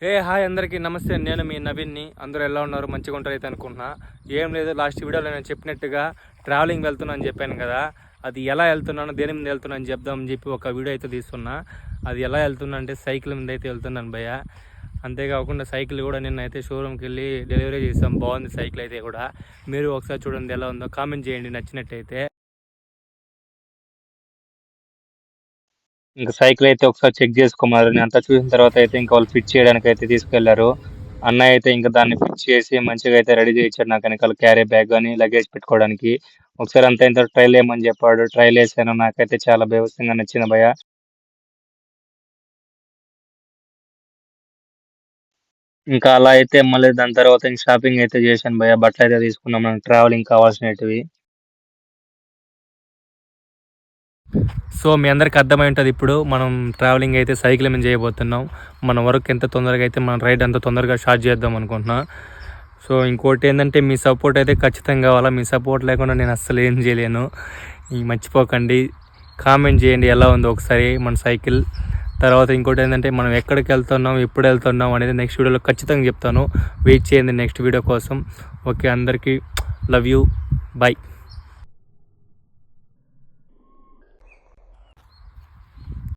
Hi అందరికీ నమస్తే. నేను మీ నవీన్ని. అందరూ ఎలా ఉన్నారు? మంచిగా ఉంటారు అయితే అనుకుంటున్నా. ఏం లేదు, లాస్ట్ వీడియోలో నేను చెప్పినట్టుగా ట్రావెలింగ్ వెళ్తున్నా అని చెప్పాను కదా. అది ఎలా వెళ్తున్నాను, దేని మీద వెళ్తున్నా అని చెప్దామని చెప్పి ఒక వీడియో అయితే తీస్తున్నా. అది ఎలా వెళ్తున్నా అంటే సైకిల్ మీద అయితే వెళ్తున్నాను భయ్య. అంతేకాకుండా సైకిల్ కూడా నిన్నైతే షోరూమ్కి వెళ్ళి డెలివరీ చేసాం. బాగుంది సైకిల్ అయితే కూడా. మీరు ఒకసారి చూడండి ఎలా ఉందో, కామెంట్ చేయండి నచ్చినట్టయితే. ఇంకా సైకిల్ అయితే ఒకసారి చెక్ చేసుకోమన్నారు. నేను అంతా చూసిన తర్వాత అయితే ఇంకా వాళ్ళు ఫిట్ చేయడానికి అయితే తీసుకెళ్లారు. అన్నయ్య అయితే ఇంకా దాన్ని ఫిట్ చేసి మంచిగా అయితే రెడీ చేయించాడు. నాకు వెనకాల క్యారీ బ్యాగ్ కానీ లగేజ్ పెట్టుకోవడానికి. ఒకసారి అంతా ఇంత ట్రైల్ వేయమని చెప్పాడు. ట్రైల్ వేసాను. నాకైతే చాలా బేవస్తంగా నచ్చింది భయ్య. ఇంకా అలా అయితే మళ్ళీ దాని తర్వాత ఇంక షాపింగ్ అయితే చేశాను భయ్య. బట్టలు అయితే తీసుకున్నాం మనకు ట్రావెలింగ్ కావాల్సినవి. సో మీ అందరికి అర్థమై ఉంటుంది ఇప్పుడు మనం ట్రావెలింగ్ అయితే సైకిల్ మీద చేయబోతున్నాం. మన వర్క్ ఎంత తొందరగా అయితే మన రైడ్ అంత తొందరగా స్టార్ట్ చేద్దాం అనుకుంటున్నా. సో ఇంకోటి ఏంటంటే మీ సపోర్ట్ అయితే ఖచ్చితంగా కావాలా. మీ సపోర్ట్ లేకుండా నేను అస్సలు ఏం చేయలేను. మర్చిపోకండి, కామెంట్ చేయండి ఎలా ఉందో ఒకసారి మన సైకిల్. తర్వాత ఇంకోటి ఏంటంటే మనం ఎక్కడికి వెళ్తున్నాం, ఎప్పుడు వెళ్తున్నాం అనేది నెక్స్ట్ వీడియోలో ఖచ్చితంగా చెప్తాను. వెయిట్ చేయండి నెక్స్ట్ వీడియో కోసం. ఓకే, అందరికీ లవ్ యూ, బాయ్.